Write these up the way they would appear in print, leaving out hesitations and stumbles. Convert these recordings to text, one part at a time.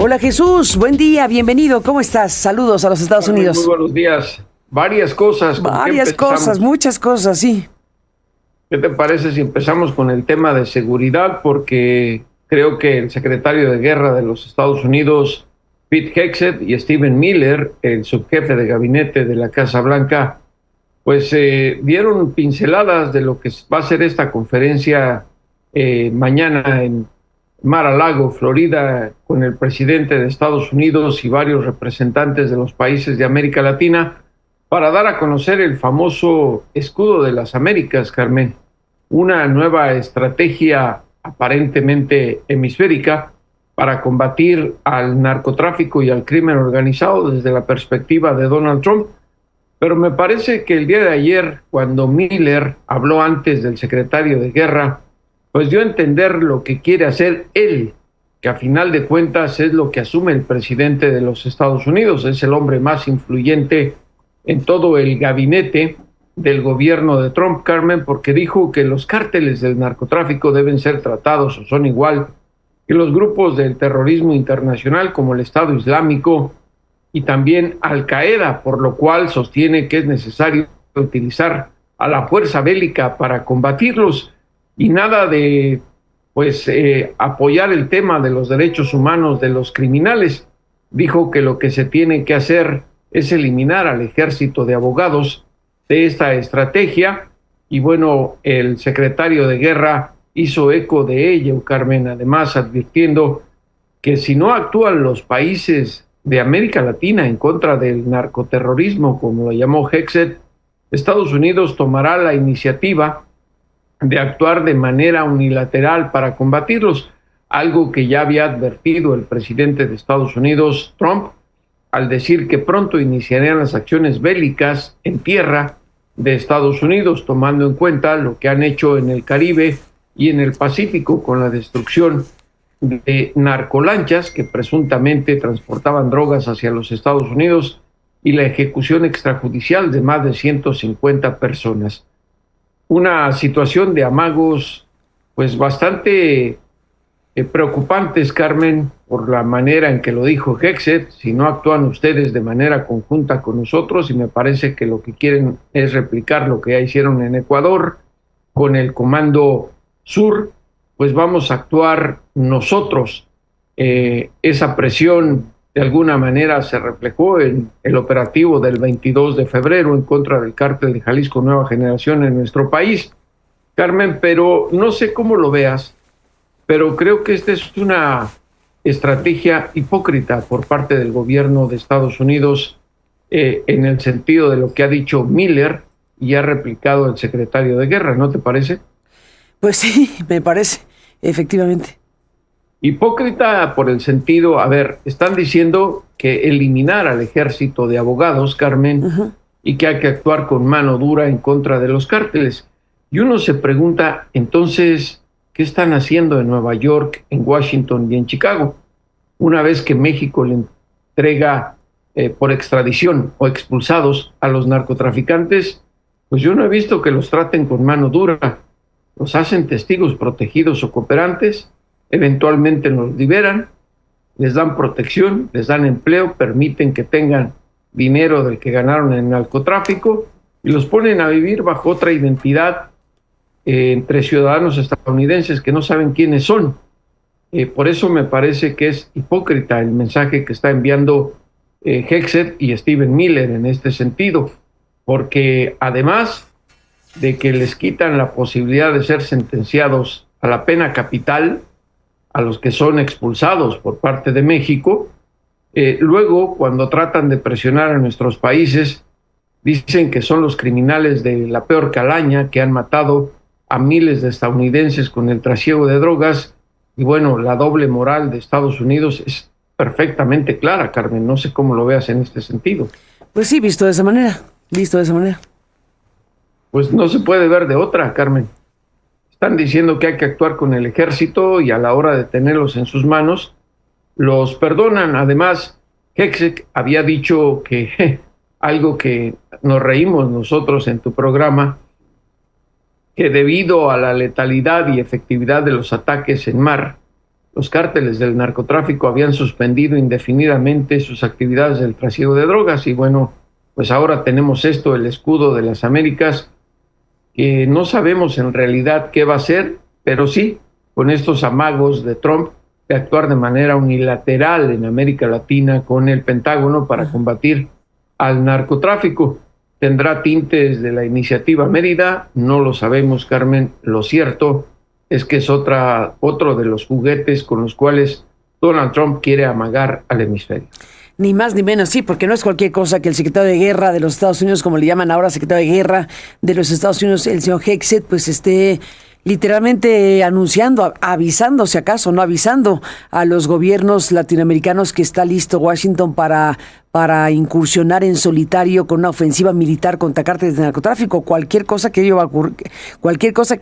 Hola Jesús, buen día, bienvenido, ¿cómo estás? Saludos a los Estados Carmen, muy Unidos. buenos días. Varias cosas, ¿con qué Varias cosas, empezamos? muchas cosas, sí. ¿Qué te parece si empezamos con el tema de seguridad? Porque creo que el secretario de Guerra de los Estados Unidos, Pete Hegseth, y Stephen Miller, el subjefe de gabinete de la Casa Blanca, pues dieron pinceladas de lo que va a ser esta conferencia mañana en Mar-a-Lago, Florida, con el presidente de Estados Unidos y varios representantes de los países de América Latina, para dar a conocer el famoso escudo de las Américas, Carmen, una nueva estrategia aparentemente hemisférica para combatir al narcotráfico y al crimen organizado desde la perspectiva de Donald Trump. Pero me parece que el día de ayer, cuando Miller habló antes del secretario de Guerra, pues dio a entender lo que quiere hacer él, que a final de cuentas es lo que asume el presidente de los Estados Unidos, es el hombre más influyente en todo el gabinete del gobierno de Trump, Carmen, porque dijo que los cárteles del narcotráfico deben ser tratados o son igual que los grupos del terrorismo internacional como el Estado Islámico y también Al Qaeda, por lo cual sostiene que es necesario utilizar a la fuerza bélica para combatirlos y nada de apoyar el tema de los derechos humanos de los criminales. Dijo que lo que se tiene que hacer es eliminar al ejército de abogados de esta estrategia y bueno, el secretario de Guerra hizo eco de ello, Carmen, además advirtiendo que si no actúan los países de América Latina en contra del narcoterrorismo, como lo llamó Hegseth, Estados Unidos tomará la iniciativa de actuar de manera unilateral para combatirlos, algo que ya había advertido el presidente de Estados Unidos, Trump, al decir que pronto iniciarían las acciones bélicas en tierra de Estados Unidos, tomando en cuenta lo que han hecho en el Caribe y en el Pacífico con la destrucción de narcolanchas que presuntamente transportaban drogas hacia los Estados Unidos y la ejecución extrajudicial de más de 150 personas. Una situación de amagos pues bastante preocupantes, Carmen, por la manera en que lo dijo Hegseth. Si no actúan ustedes de manera conjunta con nosotros, y me parece que lo que quieren es replicar lo que ya hicieron en Ecuador con el Comando Sur, pues vamos a actuar nosotros. Esa presión de alguna manera se reflejó en el operativo del 22 de febrero en contra del cártel de Jalisco Nueva Generación en nuestro país, Carmen, pero no sé cómo lo veas, pero creo que esta es una estrategia hipócrita por parte del gobierno de Estados Unidos en el sentido de lo que ha dicho Miller y ha replicado el secretario de Guerra, ¿no te parece? Pues sí, me parece, efectivamente. Hipócrita por el sentido, a ver, están diciendo que eliminar al ejército de abogados, Carmen, y que hay que actuar con mano dura en contra de los cárteles. Y uno se pregunta, entonces, ¿qué están haciendo en Nueva York, en Washington y en Chicago? Una vez que México le entrega por extradición o expulsados a los narcotraficantes, pues yo no he visto que los traten con mano dura. Los hacen testigos protegidos o cooperantes, eventualmente los liberan, les dan protección, les dan empleo, permiten que tengan dinero del que ganaron en el narcotráfico y los ponen a vivir bajo otra identidad entre ciudadanos estadounidenses que no saben quiénes son. Por eso me parece que es hipócrita el mensaje que está enviando Hegseth y Stephen Miller en este sentido, porque además de que les quitan la posibilidad de ser sentenciados a la pena capital, a los que son expulsados por parte de México, luego cuando tratan de presionar a nuestros países, dicen que son los criminales de la peor calaña que han matado a miles de estadounidenses con el trasiego de drogas, y bueno, la doble moral de Estados Unidos es perfectamente clara, Carmen, no sé cómo lo veas en este sentido. Pues sí, visto de esa manera, visto de esa manera. Pues no se puede ver de otra, Carmen. Están diciendo que hay que actuar con el ejército y a la hora de tenerlos en sus manos, los perdonan. Además, Hegseth había dicho que algo que nos reímos nosotros en tu programa, que debido a la letalidad y efectividad de los ataques en mar, los cárteles del narcotráfico habían suspendido indefinidamente sus actividades del trasiego de drogas y bueno, pues ahora tenemos esto, el escudo de las Américas, que no sabemos en realidad qué va a ser, pero sí, con estos amagos de Trump de actuar de manera unilateral en América Latina con el Pentágono para combatir al narcotráfico. ¿Tendrá tintes de la iniciativa Mérida? No lo sabemos, Carmen. Lo cierto es que es otro de los juguetes con los cuales Donald Trump quiere amagar al hemisferio. Ni más ni menos, sí, porque no es cualquier cosa que el secretario de Guerra de los Estados Unidos, como le llaman ahora secretario de Guerra de los Estados Unidos, el señor Hegseth, pues esté literalmente anunciando, avisando, si acaso, no avisando a los gobiernos latinoamericanos que está listo Washington para incursionar en solitario con una ofensiva militar contra cárteles de narcotráfico, cualquier cosa que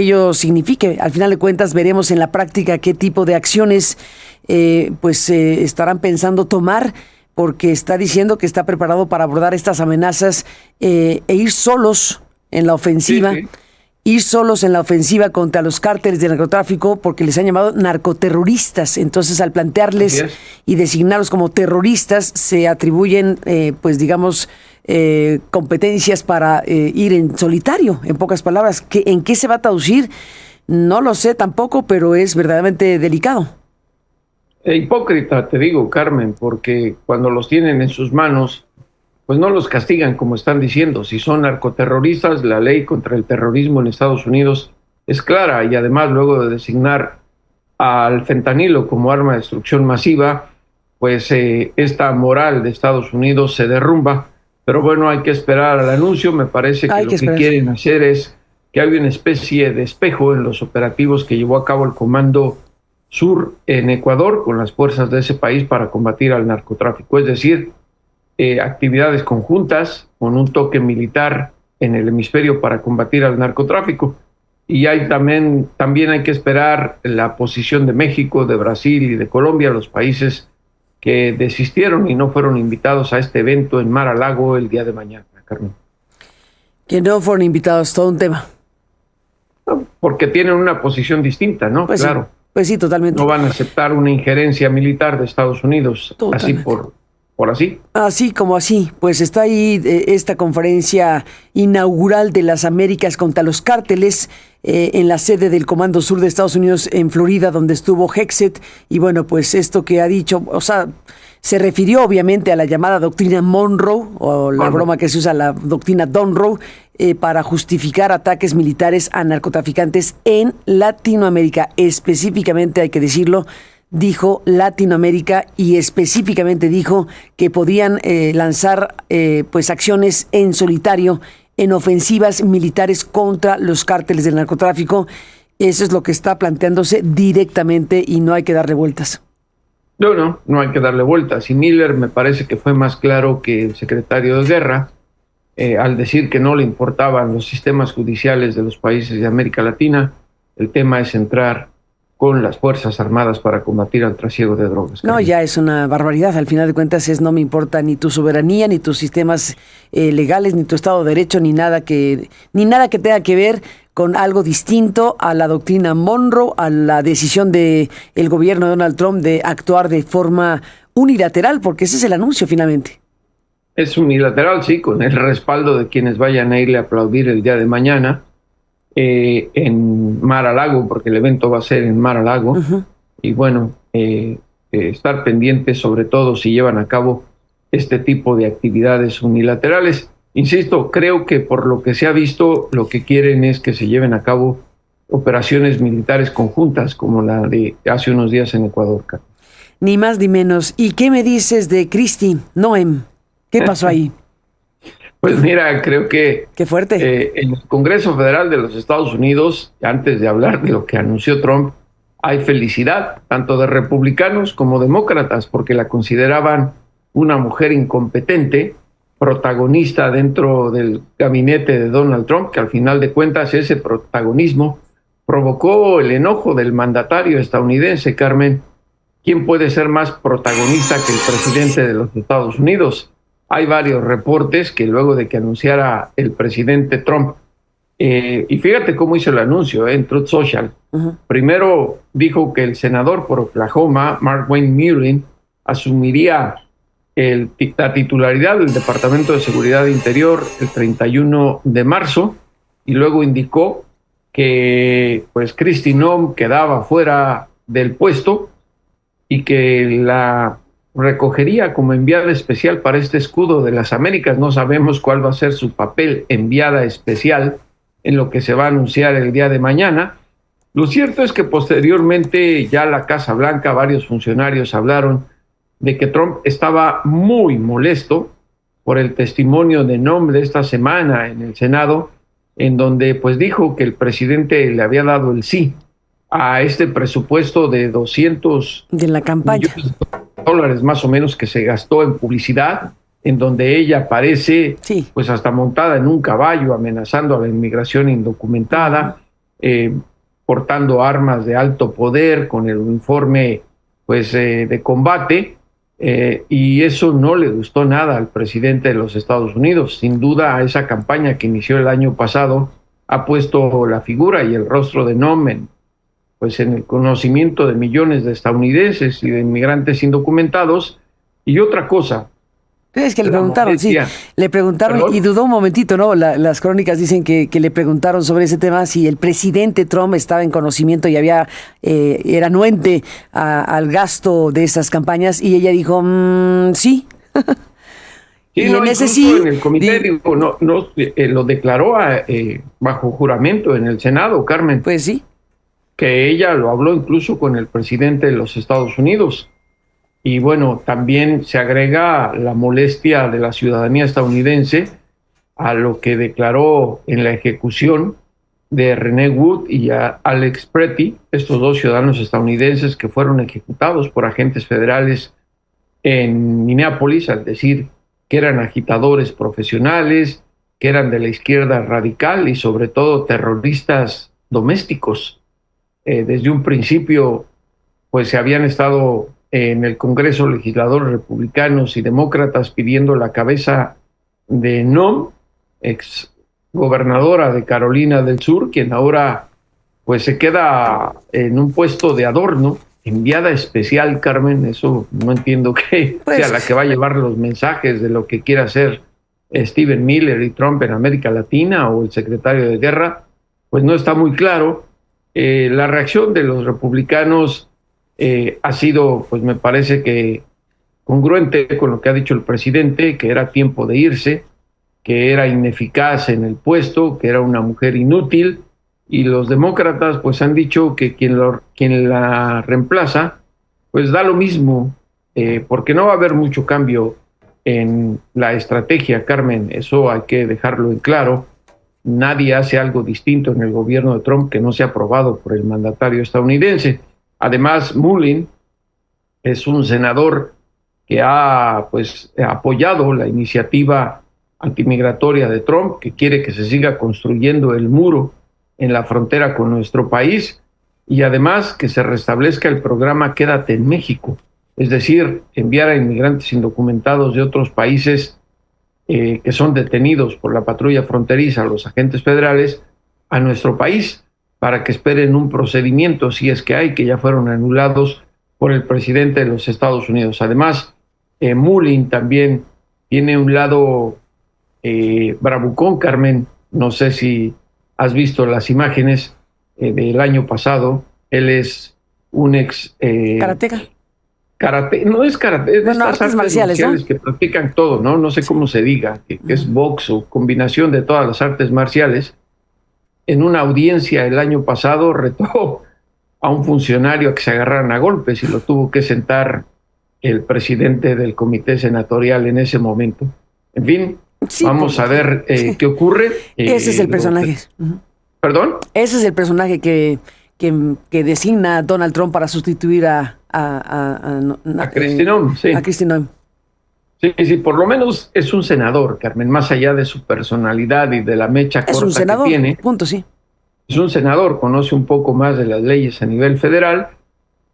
ello signifique. Al final de cuentas veremos en la práctica qué tipo de acciones estarán pensando tomar, porque está diciendo que está preparado para abordar estas amenazas e ir solos en la ofensiva. Sí. Ir solos en la ofensiva contra los cárteles de narcotráfico, porque les han llamado narcoterroristas. Entonces, al plantearles y designarlos como terroristas, se atribuyen, competencias para ir en solitario, en pocas palabras. ¿En qué se va a traducir? No lo sé tampoco, pero es verdaderamente delicado. Hipócrita, te digo, Carmen, porque cuando los tienen en sus manos, pues no los castigan como están diciendo. Si son narcoterroristas, la ley contra el terrorismo en Estados Unidos es clara y además luego de designar al fentanilo como arma de destrucción masiva, pues esta moral de Estados Unidos se derrumba. Pero bueno, hay que esperar al anuncio. Me parece que lo que quieren hacer es que hay una especie de espejo en los operativos que llevó a cabo el Comando Sur en Ecuador con las fuerzas de ese país para combatir al narcotráfico. Es decir, actividades conjuntas con un toque militar en el hemisferio para combatir al narcotráfico. Y también hay que esperar la posición de México, de Brasil y de Colombia, los países que desistieron y no fueron invitados a este evento en Mar-a-Lago el día de mañana, Carmen. Que no fueron invitados, todo un tema. Porque tienen una posición distinta, ¿no? Pues claro. Sí, pues sí, totalmente. No van a aceptar una injerencia militar de Estados Unidos, totalmente. Así por así. Así como así, pues está ahí esta conferencia inaugural de las Américas contra los cárteles en la sede del Comando Sur de Estados Unidos en Florida, donde estuvo Hegseth, y bueno, pues esto que ha dicho, o sea, se refirió obviamente a la llamada doctrina Monroe, o la broma que se usa, la doctrina Monroe, para justificar ataques militares a narcotraficantes en Latinoamérica, específicamente, hay que decirlo, dijo Latinoamérica, y específicamente dijo que podían lanzar acciones en solitario en ofensivas militares contra los cárteles del narcotráfico. Eso es lo que está planteándose directamente y no hay que darle vueltas. No hay que darle vueltas. Y Miller me parece que fue más claro que el secretario de Guerra al decir que no le importaban los sistemas judiciales de los países de América Latina. El tema es entrar con las Fuerzas Armadas para combatir al trasiego de drogas. No, ya es una barbaridad. Al final de cuentas no me importa ni tu soberanía, ni tus sistemas legales, ni tu Estado de Derecho, ni nada que tenga que ver con algo distinto a la doctrina Monroe, a la decisión del gobierno de Donald Trump de actuar de forma unilateral, porque ese es el anuncio finalmente. Es unilateral, sí, con el respaldo de quienes vayan a irle a aplaudir el día de mañana. En Mar-a-Lago, porque el evento va a ser en Mar-a-Lago, y bueno, estar pendientes sobre todo si llevan a cabo este tipo de actividades unilaterales. Insisto, creo que por lo que se ha visto, lo que quieren es que se lleven a cabo operaciones militares conjuntas, como la de hace unos días en Ecuador. Ni más ni menos. ¿Y qué me dices de Kristi Noem? ¿Qué pasó ahí? Pues mira, creo que qué fuerte. En el Congreso Federal de los Estados Unidos, antes de hablar de lo que anunció Trump, hay felicidad, tanto de republicanos como demócratas, porque la consideraban una mujer incompetente, protagonista dentro del gabinete de Donald Trump, que al final de cuentas ese protagonismo provocó el enojo del mandatario estadounidense. Carmen, ¿quién puede ser más protagonista que el presidente de los Estados Unidos? Hay varios reportes que luego de que anunciara el presidente Trump Y fíjate cómo hizo el anuncio en Truth Social. Ujú. Primero dijo que el senador por Oklahoma, Markwayne Mullin, asumiría la titularidad del Departamento de Seguridad Interior el 31 de marzo y luego indicó que pues Kristi Noem quedaba fuera del puesto y que la recogería como enviada especial para este escudo de las Américas. No sabemos cuál va a ser su papel, enviada especial, en lo que se va a anunciar el día de mañana. Lo cierto es que posteriormente ya la Casa Blanca, varios funcionarios hablaron de que Trump estaba muy molesto por el testimonio de Noem de esta semana en el Senado, en donde pues dijo que el presidente le había dado el sí a este presupuesto de 200 De la campaña. millones de dólares más o menos que se gastó en publicidad, en donde ella aparece Sí. pues hasta montada en un caballo amenazando a la inmigración indocumentada, portando armas de alto poder con el uniforme pues de combate, y eso no le gustó nada al presidente de los Estados Unidos. Sin duda, a esa campaña que inició el año pasado ha puesto la figura y el rostro de Noem pues en el conocimiento de millones de estadounidenses y de inmigrantes indocumentados. Y otra cosa, Es que le la preguntaron, sí, molestia. le preguntaron ¿Perdón? y dudó un momentito, ¿no? Las crónicas dicen que le preguntaron sobre ese tema si el presidente Trump estaba en conocimiento y era anuente al gasto de esas campañas y ella dijo, sí. Sí, Y no, en ese incluso sí, en el comité digo, lo declaró bajo juramento en el Senado, Carmen, pues sí. que ella lo habló incluso con el presidente de los Estados Unidos. Y bueno, también se agrega la molestia de la ciudadanía estadounidense a lo que declaró en la ejecución de René Wood y a Alex Pretty, estos dos ciudadanos estadounidenses que fueron ejecutados por agentes federales en Minneapolis, al decir que eran agitadores profesionales, que eran de la izquierda radical y sobre todo terroristas domésticos. Desde un principio, pues se habían estado en el Congreso legisladores republicanos y demócratas pidiendo la cabeza de Noem, ex gobernadora de Carolina del Sur, quien ahora pues se queda en un puesto de adorno, enviada especial, Carmen. Eso no entiendo que Pues, sea la que va a llevar los mensajes de lo que quiera hacer Stephen Miller y Trump en América Latina, o el secretario de Guerra, pues no está muy claro. La reacción de los republicanos ha sido, pues me parece que congruente con lo que ha dicho el presidente, que era tiempo de irse, que era ineficaz en el puesto, que era una mujer inútil, y los demócratas pues han dicho que quien la reemplaza pues da lo mismo, porque no va a haber mucho cambio en la estrategia, Carmen. Eso hay que dejarlo en claro. Nadie hace algo distinto en el gobierno de Trump que no sea aprobado por el mandatario estadounidense. Además, Mullin es un senador que ha pues apoyado la iniciativa antimigratoria de Trump, que quiere que se siga construyendo el muro en la frontera con nuestro país, y además que se restablezca el programa Quédate en México, es decir, enviar a inmigrantes indocumentados de otros países que son detenidos por la patrulla fronteriza, los agentes federales, a nuestro país para que esperen un procedimiento, si es que hay, que ya fueron anulados por el presidente de los Estados Unidos. Además, Mullin también tiene un lado bravucón, Carmen. No sé si has visto las imágenes del año pasado. Él es un ex Karateka. karate, no es karate, es de Bueno, estas artes marciales, ¿no? que practican todo, ¿no? No sé cómo se diga, que es box o combinación de todas las artes marciales. En una audiencia el año pasado retó a un funcionario a que se agarraran a golpes y lo tuvo que sentar el presidente del comité senatorial en ese momento. En fin, Sí, vamos a ver qué ocurre. Ese es el personaje. ¿Perdón? Ese es el personaje que designa Donald Trump para sustituir a Kristi Noem, sí. A Kristi Noem. Sí, por lo menos es un senador, Carmen, más allá de su personalidad y de la mecha Es un corta senador, que tiene. punto, sí. Es un senador, conoce un poco más de las leyes a nivel federal,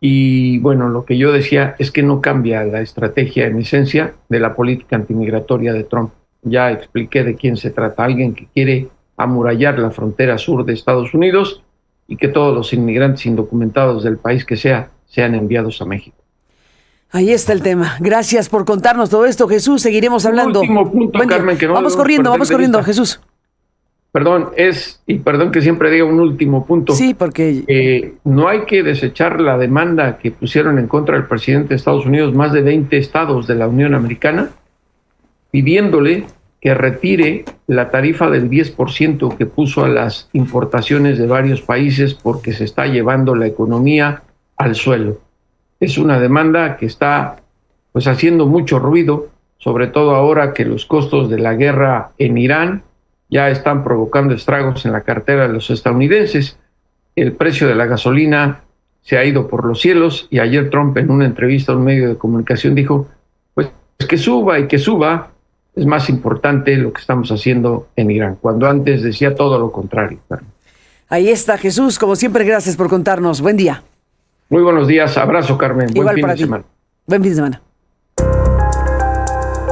y bueno, lo que yo decía es que no cambia la estrategia en esencia de la política antimigratoria de Trump. Ya expliqué de quién se trata, alguien que quiere amurallar la frontera sur de Estados Unidos y que todos los inmigrantes indocumentados del país que sean enviados a México. Ahí está el tema. Gracias por contarnos todo esto, Jesús. Seguiremos hablando. Último punto, Carmen, que no vamos corriendo, Jesús. Perdón, perdón que siempre diga un último punto. Sí, porque no hay que desechar la demanda que pusieron en contra del presidente de Estados Unidos más de 20 estados de la Unión Americana, pidiéndole que retire la tarifa del 10% que puso a las importaciones de varios países porque se está llevando la economía al suelo. Es una demanda que está pues haciendo mucho ruido, sobre todo ahora que los costos de la guerra en Irán ya están provocando estragos en la cartera de los estadounidenses. El precio de la gasolina se ha ido por los cielos y ayer Trump en una entrevista a un medio de comunicación dijo, pues que suba y que suba, es más importante lo que estamos haciendo en Irán, cuando antes decía todo lo contrario. Ahí está, Jesús, como siempre, gracias por contarnos. Buen día. Muy buenos días, abrazo, Carmen. Igual Buen fin para de ti. semana. Buen fin de semana.